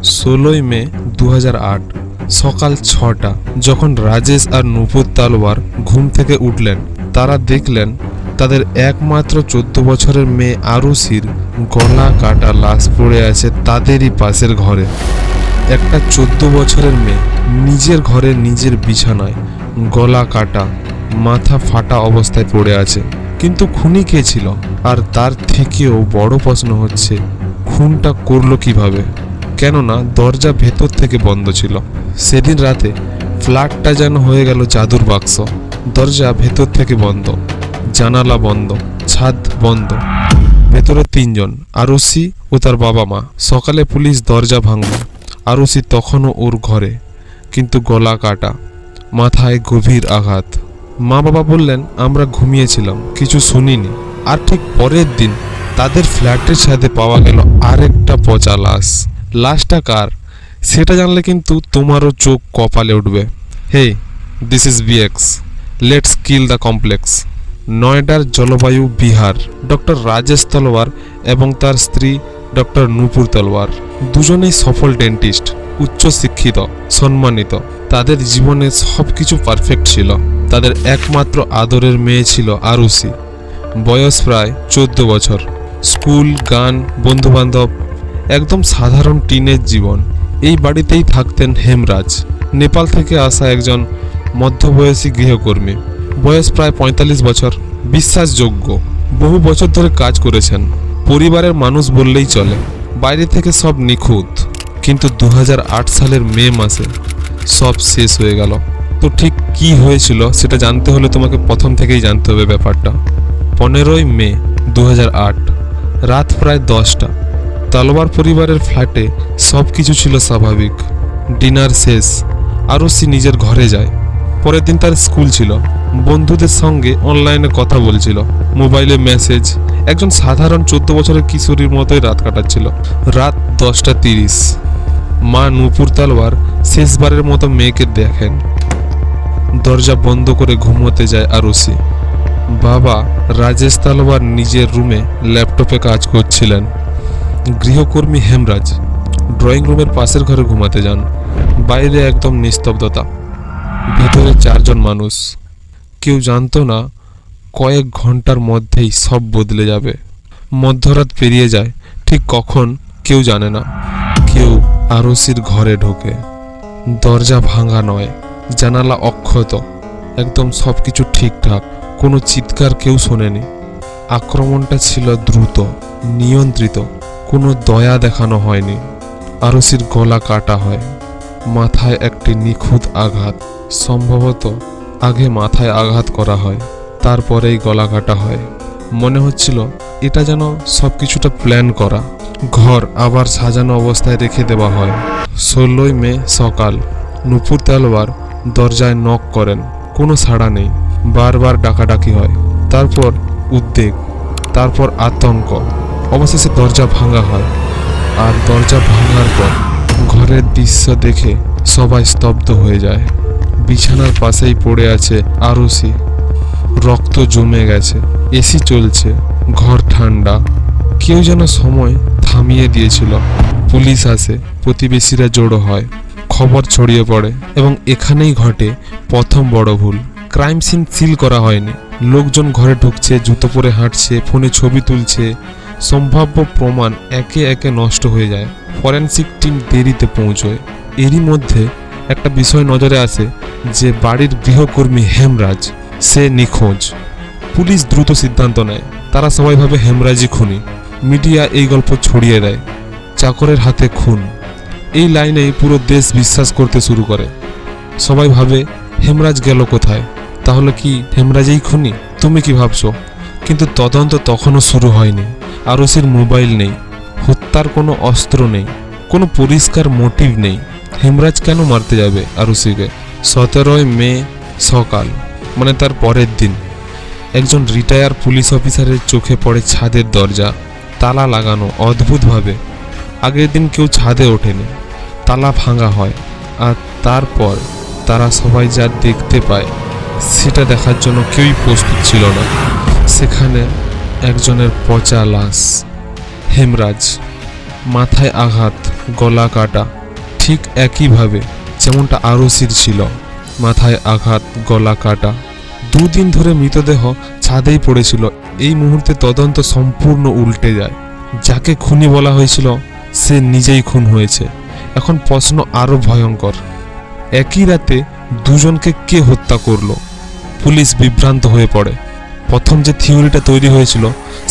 16 মে 2008 সকাল 6টা যখন রাজেশ আর নূপুর তালওয়ার ঘুম থেকে উঠলেন, তারা দেখলেন তাদের একমাত্র 14 বছরের মেয়ে আরুষির গলা কাটা লাশ পড়ে আছে তাদেরই পাশের ঘরে। একটা 14 বছরের মেয়ে নিজের ঘরে নিজের বিছানায় গলা কাটা, মাথা ফাটা অবস্থায় পড়ে আছে। কিন্তু খুনি কে ছিল? আর তার থেকেও বড় প্রশ্ন হচ্ছে, খুনটা করলো কিভাবে? কেননা দরজা ভেতর থেকে বন্ধ ছিল। সেদিন রাতে ফ্ল্যাটটা যেন হয়ে গেল জাদুর বাক্স। দরজা ভেতর থেকে বন্ধ, জানালা বন্ধ, ছাদ বন্ধ। ভেতরে 3 জন, আরুষি ও তার বাবা মা। সকালে পুলিশ দরজা ভাঙল। আরুষি তখনও ওর ঘরে, কিন্তু গলা কাটা, মাথায় গভীর আঘাত। মা বাবা বললেন, আমরা ঘুমিয়েছিলাম, কিছু শুনিনি। আর ঠিক পরের দিন তাদের ফ্ল্যাটের ছাদে পাওয়া গেল আরেকটা পচা লাশ। লাশটা কার সেটা জানলে কিন্তু তোমারও চোখ কপালে উঠবে। Hey, this is BX, let's kill the complex. নয়ডার জলবায়ু বিহার। ডক্টর রাজেশ তলওয়ার এবং তার স্ত্রী ডক্টর নূপুর তলওয়ার দুজনেই সফল ডেন্টিস্ট, উচ্চশিক্ষিত, সম্মানিত। তাদের জীবনে সবকিছু পারফেক্ট ছিল। তাদের একমাত্র আদরের মেয়ে ছিল আরুষি, বয়স প্রায় 14 বছর। স্কুল, গান, বন্ধুবান্ধব, একদম সাধারণ টিনের জীবন। এই বাড়িতেই থাকতেন হেমরাজ, নেপাল থেকে আসা একজন মধ্যবয়সী গৃহকর্মী। বয়স প্রায় 45 বছর, বিশ্বাসযোগ্য, বহু বছর ধরে কাজ করেছেন। পরিবারের মানুষ বললেই চলে। বাইরে থেকে সব নিখুঁত, কিন্তু 2008 সালের মে মাসে সব শেষ হয়ে গেল। তো ঠিক কি হয়েছিল সেটা জানতে হলে তোমাকে প্রথম থেকেই জানতে হবে ব্যাপারটা। 15 মে 2008 রাত প্রায় 10টা। তলওয়ার পরিবারের ফ্ল্যাটে সব কিছু ছিল স্বাভাবিক। ডিনার শেষ, আরুষি নিজের ঘরে যায়। পরের দিন তার স্কুল ছিল। বন্ধুদের সঙ্গে অনলাইনে কথা বলছিল, মোবাইলে মেসেজ। একজন সাধারণ 14 বছরের কিশোরীর মতোই রাত কাটাচ্ছিল। রাত 10:30 মা নূপুর তালওয়ার শেষবারের মতো মেয়েকে দেখেন। দরজা বন্ধ করে ঘুমোতে যায় আরুষি। বাবা রাজেশ তালওয়ার নিজের রুমে ল্যাপটপে কাজ করছিলেন। গৃহকর্মী হেমরাজ ড্রয়িং রুমের পাশের ঘরে ঘুমাতে যান। বাইরে একদম নিস্তব্ধতা, ভেতরে 4 জন মানুষ। কেউ জানতো না কয়েক ঘন্টার মধ্যেই সব বদলে যাবে। মধ্যরাত পেরিয়ে যায়, ঠিক কখন কেউ জানে না। কেউ আরুষির ঘরে ঢোকে। দরজা ভাঙা নয়, জানালা অক্ষত, একদম সব কিছু ঠিকঠাক। কোনো চিৎকার কেউ শোনেনি। আক্রমণটা ছিল দ্রুত, নিয়ন্ত্রিত, কোনো দয়া দেখানো হয়নি। আরুষির গলা কাটা হয়, মাথায় একটি নিখুঁত আঘাত। সম্ভবত আগে মাথায় আঘাত করা হয়, তারপরেই গলা কাটা হয়। মনে হচ্ছিল এটা যেন সবকিছুটা প্ল্যান করা। ঘর আবার সাজানো অবস্থায় রেখে দেওয়া হয়। 16 মে সকাল, নূপুর তালওয়ার দরজায় নক করেন। কোনো সাড়া নেই। বারবার ডাকাডাকি হয়। তারপর উদ্বেগ, তারপর আতঙ্ক। অবশেষে দরজা ভাঙা হয়। আর দরজা ভাঙার পর ঘরের দৃশ্য দেখে সবাই স্তব্ধ হয়ে যায়। বিছানার পাশেই পড়ে আছে আরুষি, রক্ত জমে গেছে। এসি চলছে, ঘর ঠান্ডা। কেউ যেন সময় থামিয়ে দিয়েছিল। পুলিশ আসে, প্রতিবেশীরা জড়ো হয়, খবর ছড়িয়ে পড়ে। এবং এখানেই ঘটে প্রথম বড় ভুল। ক্রাইম সিন সিল করা হয়নি। লোকজন ঘরে ঢুকছে, জুতো পরে হাঁটছে, ফোনে ছবি তুলছে। সম্ভাব্য প্রমাণ একে একে নষ্ট হয়ে যায়। ফরেনসিক টিম দেরিতে পৌঁছয়। এরই মধ্যে একটা বিষয় নজরে আসে যে বাড়ির গৃহকর্মী হেমরাজ, সে নিখোঁজ। পুলিশ দ্রুত সিদ্ধান্ত নেয়। তারা সবাই ভাবে হেমরাজই খুনি। মিডিয়া এই গল্প ছড়িয়ে দেয়, চাকরের হাতে খুন। এই লাইনেই পুরো দেশ বিশ্বাস করতে শুরু করে। সবাই ভাবে হেমরাজ গেল কোথায়? তাহলে কি হেমরাজই খুনি? তুমি কি ভাবছো? কিন্তু তদন্ত তখনও শুরু হয়নি। আরুষির মোবাইল নেই, হত্যার কোনো অস্ত্র নেই, কোনো পরিষ্কার মোটিভ নেই। হেমরাজ কেন মারতে যাবে আরুষিকে? 17 মে সকাল, মানে তার পরের দিন, একজন রিটায়ার পুলিশ অফিসারের চোখে পড়ে ছাদের দরজা তালা লাগানো অদ্ভুতভাবে। আগের দিন কেউ ছাদে ওঠেনি। তালা ভাঙা হয়। আর তারপর তারা সবাই যা দেখতে পায় সেটা দেখার জন্য কেউই প্রস্তুত ছিল না। সেখানে একজনের পচা লাশ, হেমরাজ, মাথায় আঘাত, গলা কাটা, ঠিক একইভাবে যেমনটা আরুষির ছিল। মাথায় আঘাত, গলা কাটা। 2 দিন ধরে মৃতদেহ ছাদেই পড়েছিল। এই মুহূর্তে তদন্ত সম্পূর্ণ উল্টে যায়। যাকে খুনি বলা হয়েছিল সে নিজেই খুন হয়েছে। এখন প্রশ্ন আরো ভয়ঙ্কর, একই রাতে দুজনকে কে হত্যা করলো? পুলিশ বিভ্রান্ত হয়ে পড়ে। প্রথম যে থিওরিটা তৈরি হয়েছিল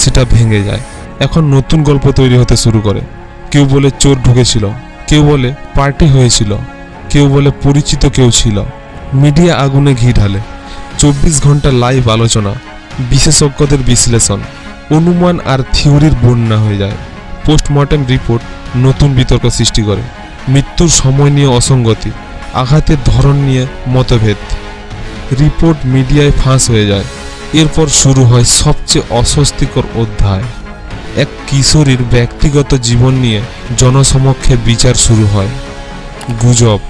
সেটা ভেঙে যায়। এখন নতুন গল্প তৈরি হতে শুরু করে। কেউ বলে চোর ঢুকেছিল, কেউ বলে পার্টি হয়েছিল, কেউ বলে পরিচিত কেউ ছিল। মিডিয়া আগুনে ঘি ঢালে। 24 ঘন্টা লাইভ আলোচনা, বিশেষজ্ঞদের বিশ্লেষণ, অনুমান আর থিওরির বন্যা হয়ে যায়। পোস্টমর্টেম রিপোর্ট নতুন বিতর্ক সৃষ্টি করে। মৃত্যুর সময় নিয়ে অসঙ্গতি, আঘাতের ধরন নিয়ে মতভেদ। রিপোর্ট মিডিয়ায় ফাঁস হয়ে যায়। এরপর শুরু হয় সবচেয়ে অস্বস্তিকর অধ্যায়। এক কিশোরীর ব্যক্তিগত জীবন নিয়ে জনসমক্ষে বিচার শুরু হয়। গুজব,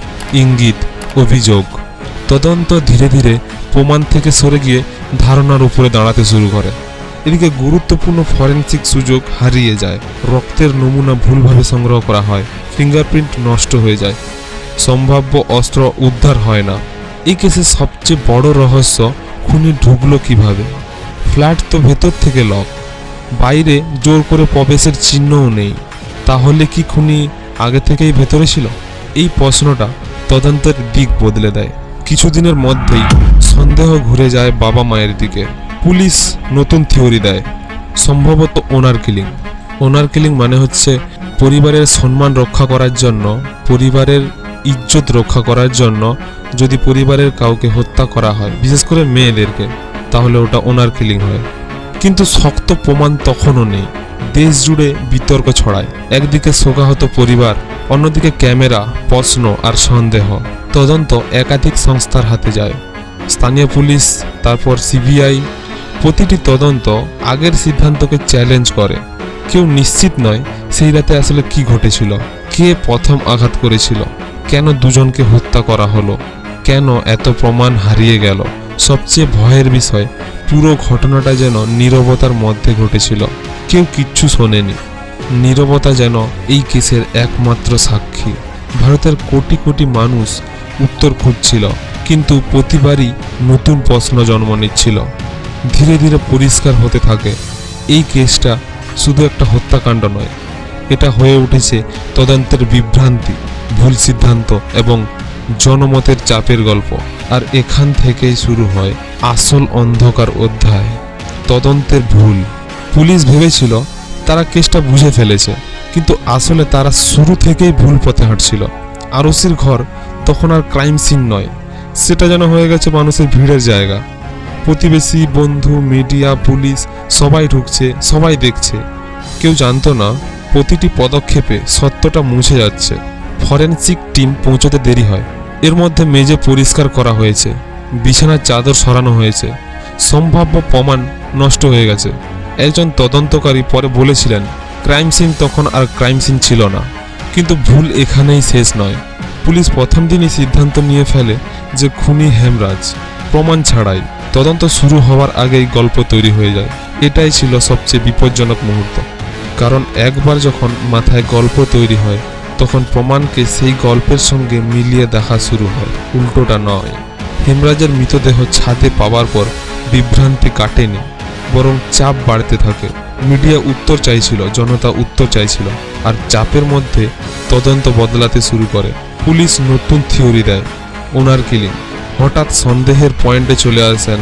ইঙ্গিত, অভিযোগ। তদন্ত ধীরে ধীরে প্রমাণ থেকে সরে গিয়ে ধারণার উপরে দাঁড়াতে শুরু করে। এদিকে গুরুত্বপূর্ণ ফরেনসিক সুযোগ হারিয়ে যায়। রক্তের নমুনা ভুলভাবে সংগ্রহ করা হয়, ফিঙ্গারপ্রিন্ট নষ্ট হয়ে যায়, সম্ভাব্য অস্ত্র উদ্ধার হয় না। এই কেসের সবচেয়ে বড় রহস্য, খুনি ঢুকলো কিভাবে? ফ্ল্যাট তো ভেতর থেকে লক, বাইরে জোর করে প্রবেশের চিহ্নও নেই। তাহলে কি খুনি আগে থেকেই ভেতরে ছিল? এই প্রশ্নটা তদন্তের দিক বদলে দেয়। কিছুদিনের মধ্যেই সন্দেহ ঘুরে যায় বাবা মায়ের দিকে। পুলিশ নতুন থিওরি দেয়, সম্ভবত ওনার কিলিং। ওনার কিলিং মানে হচ্ছে পরিবারের সম্মান রক্ষা করার জন্য, পরিবারের ইজ্জত রক্ষা করার জন্য যদি পরিবারের কাউকে হত্যা করা হয়, বিশেষ করে মেয়েদেরকে, তাহলে ওটা ওনার কিলিং হয়। কিন্তু শক্ত প্রমাণ তখনও নেই। দেশ জুড়ে বিতর্ক ছড়ায়। একদিকে শোকাহত পরিবার, অন্যদিকে ক্যামেরা, প্রশ্ন আর সন্দেহ। তদন্ত একাধিক সংস্থার হাতে যায়, স্থানীয় পুলিশ, তারপর সিবিআই। প্রতিটি তদন্ত আগের সিদ্ধান্তকে চ্যালেঞ্জ করে। কেউ নিশ্চিত নয় সেই রাতে আসলে কি ঘটেছিল, কে প্রথম আঘাত করেছিল, কেন দুজনকে হত্যা করা হলো, কেন এত প্রমাণ হারিয়ে গেল। সবচেয়ে ভয়ের বিষয়, পুরো ঘটনাটা যেন নীরবতার মধ্যে ঘটেছিল। কেউ কিচ্ছু শোনেনি। নীরবতা যেন এই কেসের একমাত্র সাক্ষী। ভারতের কোটি কোটি মানুষ উত্তর খুঁজছিল, কিন্তু প্রতিবারই নতুন প্রশ্ন জন্ম নিচ্ছিল। ধীরে ধীরে পরিষ্কার হতে থাকে, এই কেসটা শুধু একটা হত্যাকাণ্ড নয়, এটা হয়ে উঠেছে তদন্তের বিভ্রান্তি, ভুল সিদ্ধান্ত এবং জনমতের চাপের গল্প। আর এখান থেকেই শুরু হয় আসল অন্ধকার অধ্যায়, তদন্তের ভুল। পুলিশ ভেবেছিল তারা কেসটা বুঝে ফেলেছে, কিন্তু আসলে তারা শুরু থেকেই ভুল পথে হাঁটছিল। আরুষির ঘর তখন আর ক্রাইম সিন নয়, সেটা যেন হয়ে গেছে মানুষের ভিড়ের জায়গা। প্রতিবেশী, বন্ধু, মিডিয়া, পুলিশ সবাই ঢুকছে, সবাই দেখছে। কেউ জানতো না প্রতিটি পদক্ষেপে সত্যটা মুছে যাচ্ছে। ফরেনসিক টিম পৌঁছতে দেরি হয়। এর মধ্যে মেঝে পরিষ্কার করা হয়েছে, বিছানার চাদর সরানো হয়েছে, সম্ভাব্য প্রমাণ নষ্ট হয়ে গেছে। একজন তদন্তকারী পরে বলেছিলেন ক্রাইম সিন তখন আর ক্রাইম সিন ছিল না। কিন্তু ভুল এখানেই শেষ নয়। পুলিশ প্রথম দিনই সিদ্ধান্ত নিয়ে ফেলে যে খুনি হেমরাজ, প্রমাণ ছাড়াই। তদন্ত শুরু হওয়ার আগেই গল্প তৈরি হয়ে যায়। এটাই ছিল সবচেয়ে বিপজ্জনক মুহূর্ত, কারণ একবার যখন মাথায় গল্প তৈরি হয়, তখন প্রমাণকে সেই গল্পের সঙ্গে মিলিয়ে দেখা শুরু হয়, উল্টোটা নয়। হেমরাজের মৃতদেহ ছাদে পাওয়ার পর বিভ্রান্তি কাটেনি, বরং চাপ বাড়তে থাকে। মিডিয়া উত্তর চাইছিল, জনতা উত্তর চাইছিল, আর চাপের মধ্যে তদন্ত বদলাতে শুরু করে। পুলিশ নতুন থিওরি দেয়, ওনার কিলিং। হঠাৎ সন্দেহের পয়েন্টে চলে আসেন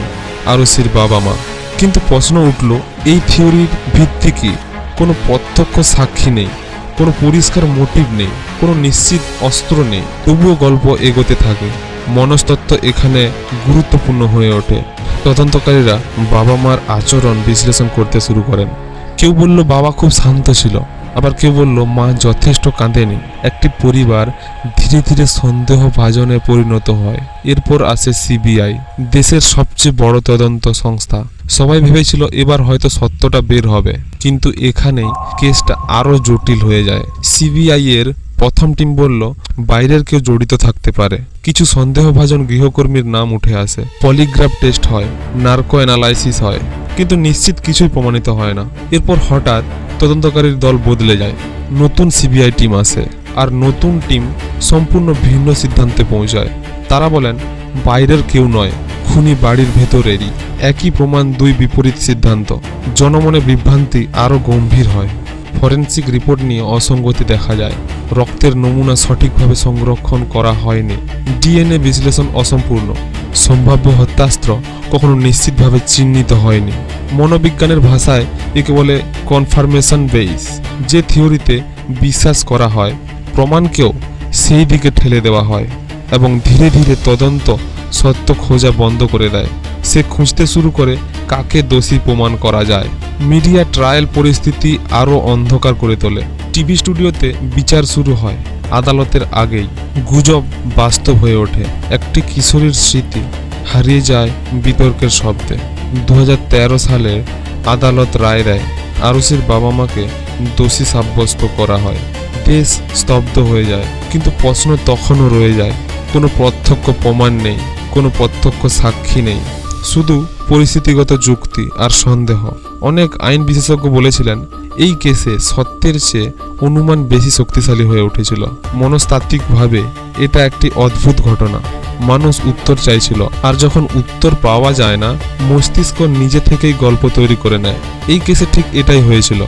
আরুষির বাবা মা। কিন্তু প্রশ্ন উঠল, এই থিওরির ভিত্তি কি? কোনো প্রত্যক্ষ সাক্ষী নেই, কোনো পরিষ্কার মোটিভ নেই, কোনো নিশ্চিত অস্ত্র নেই। তবুও গল্প এগোতে থাকে। মনস্তত্ত্ব এখানে গুরুত্বপূর্ণ হয়ে ওঠে। তদন্তকারীরা বাবা মার আচরণ বিশ্লেষণ করতে শুরু করেন। কেউ বলল বাবা খুব শান্ত ছিল, আবার কেউ বলল মা যথেষ্ট কাঁদেনি। একটি পরিবার ধীরে ধীরে সন্দেহভাজনে পরিণত হয়। এরপর আসে সিবিআই, দেশের সবচেয়ে বড় তদন্ত সংস্থা। সবাই ভেবেছিল এবার হয়তো সত্যটা বের হবে, কিন্তু এখানেই কেসটা আরো জটিল হয়ে যায়। সিবিআই এর প্রথম টিম বলল বাইরের কেউ জড়িত থাকতে পারে। কিছু সন্দেহভাজন গৃহকর্মীর নাম উঠে আসে, পলিগ্রাফ টেস্ট হয়, নার্কো অ্যানালাইসিস হয়, কিন্তু নিশ্চিত কিছুই প্রমাণিত হয় না। এরপর হঠাৎ তদন্তকারীর দল বদলে যায়, নতুন সিবিআই টিম আসে, আর নতুন টিম সম্পূর্ণ ভিন্ন সিদ্ধান্তে পৌঁছায়। তারা বলেন বাইরের কেউ নয়, খুনি বাড়ির ভেতরেরই। একই প্রমাণ, দুই বিপরীত সিদ্ধান্ত। জনমনে বিভ্রান্তি আরও গম্ভীর হয়। ফরেনসিক রিপোর্ট নিয়ে অসঙ্গতি দেখা যায়, রক্তের নমুনা সঠিকভাবে সংরক্ষণ করা হয়নি, ডিএনএ বিশ্লেষণ অসম্পূর্ণ, সম্ভাব্য হত্যাস্ত্র কখনো নিশ্চিতভাবে চিহ্নিত হয়নি। মনোবিজ্ঞানের ভাষায় একে বলে কনফার্মেশন বেইস, যে থিওরিতে বিশ্বাস করা হয় প্রমাণকেও সেই দিকে ঠেলে দেওয়া হয় এবং ধীরে ধীরে তদন্ত সত্য খোঁজা বন্ধ করে দেয়। সে খুঁজতে শুরু করে কাকে দোষী প্রমাণ করা যায়। মিডিয়া ট্রায়াল পরিস্থিতি আরও অন্ধকার করে তোলে। টিভি স্টুডিওতে বিচার শুরু হয়, আদালতের আগেই গুজব বাস্তব হয়ে ওঠে। একটি কিশোরীর স্মৃতি হারিয়ে যায় বিতর্কের শব্দে। 2013 সালে আদালত রায় দেয়, আরুষির বাবা মাকে দোষী সাব্যস্ত করা হয়। দেশ স্তব্ধ হয়ে যায়, কিন্তু প্রশ্ন তখনও রয়ে যায়। কোনো প্রত্যক্ষ প্রমাণ নেই, কোনো প্রত্যক্ষ সাক্ষী নেই, শুধু পরিস্থিতিগত যুক্তি আর সন্দেহ। অনেক আইন বিশেষজ্ঞ বলেছিলেন এই কেসে সত্যের চেয়ে অনুমান বেশি শক্তিশালী হয়ে উঠেছিল। মনস্তাত্ত্বিকভাবে এটা একটি অদ্ভুত ঘটনা। মানুষ উত্তর চাইছিল, আর যখন উত্তর পাওয়া যায় না, মস্তিষ্ক নিজে থেকেই গল্প তৈরি করে নেয়। এই কেসে ঠিক এটাই হয়েছিল।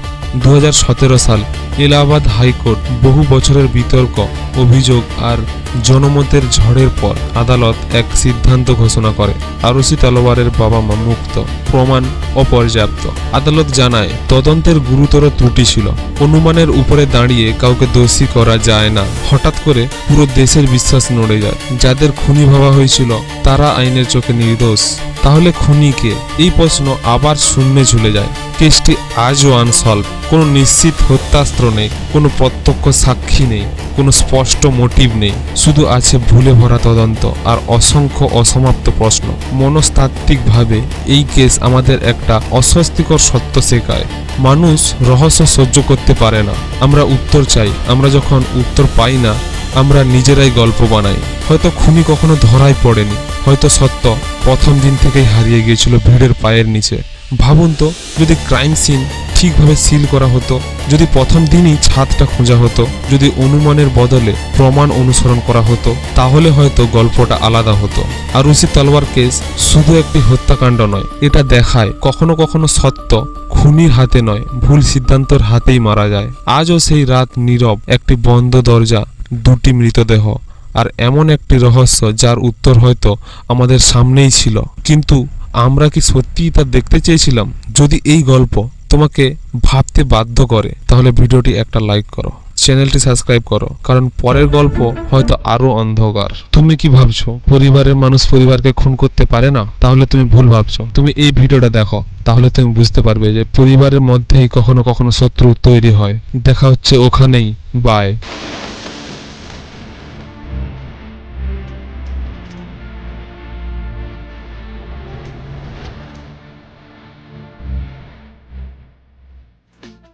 2017 সাল এলাহাবাদ হাইকোর্ট বহু বছরের বিতর্ক, অভিযোগ আর জনমতের ঝড়ের পর আদালত এক সিদ্ধান্ত ঘোষণা করে, আরুষি তলওয়ারের বাবা মা মুক্ত, প্রমাণ অপর্যাপ্ত। আদালত জানায় তদন্তের গুরুতর ত্রুটি ছিল, অনুমানের উপরে দাঁড়িয়ে কাউকে দোষী করা যায় না। হঠাৎ করে পুরো দেশের বিশ্বাস নড়ে যায়। যাদের খুনি ভাবা হয়েছিল তারা আইনের চোখে নির্দোষ। তাহলে খুনি কে? এই প্রশ্ন আবার শূন্যে ঝুলে যায়। কেসটি আজও আনসলভ। কোনো নিশ্চিত হত্যাস্ত্র নেই, কোনো প্রত্যক্ষ সাক্ষী নেই, কোনো স্পষ্ট মোটিভ নেই। শুধু আছে ভুলে ভরা তদন্ত আর অসংখ্য অসমাপ্ত প্রশ্ন। মনস্তাত্ত্বিকভাবে এই কেস আমাদের একটা অস্বস্তিকর সত্য শেখায়। মানুষ রহস্য সহ্য করতে পারে না। আমরা উত্তর চাই, আমরা যখন উত্তর পাই না, আমরা নিজেরাই গল্প বানাই। হয়তো খুনি কখনো ধরাই পড়েনি, হয়তো সত্য প্রথম দিন থেকেই হারিয়ে গিয়েছিল ভিড়ের পায়ের নিচে। ভাবুন তো, যদি ক্রাইম সিন ঠিকভাবে সিল করা হতো, যদি প্রথম দিনই ছাদটা খোঁজা হতো, যদি অনুমানের বদলে প্রমাণ অনুসরণ করা হতো, তাহলে হয়তো গল্পটা আলাদা হতো। আরুষি তলওয়ার কেস শুধু একটি হত্যাকাণ্ড নয়, এটা দেখায় কখনো কখনো সত্য খুনির হাতে নয়, ভুল সিদ্ধান্তের হাতেই মারা যায়। আজও সেই রাত নীরব, একটি বন্ধ দরজা, দুটি মৃতদেহ, আর এমন একটি রহস্য যার উত্তর হয়তো আমাদের সামনেই ছিল, কিন্তু আমরা কি সত্যিই তা দেখতে চেয়েছিলাম? যদি এই গল্প তোমাকে ভাবতে বাধ্য করে, তাহলে ভিডিওটি একটা লাইক করো, চ্যানেলটি সাবস্ক্রাইব করো, কারণ পরের গল্প হয়তো আরো অন্ধকার। তুমি কি ভাবছো পরিবারের মানুষ পরিবারকে খুন করতে পারে না? তাহলে তুমি ভুল ভাবছো। তুমি এই ভিডিওটা দেখো, তাহলে তুমি বুঝতে পারবে যে পরিবারের মধ্যেই কখনো কখনো শত্রু তৈরি হয়। দেখা হচ্ছে ওখানেই। বাই।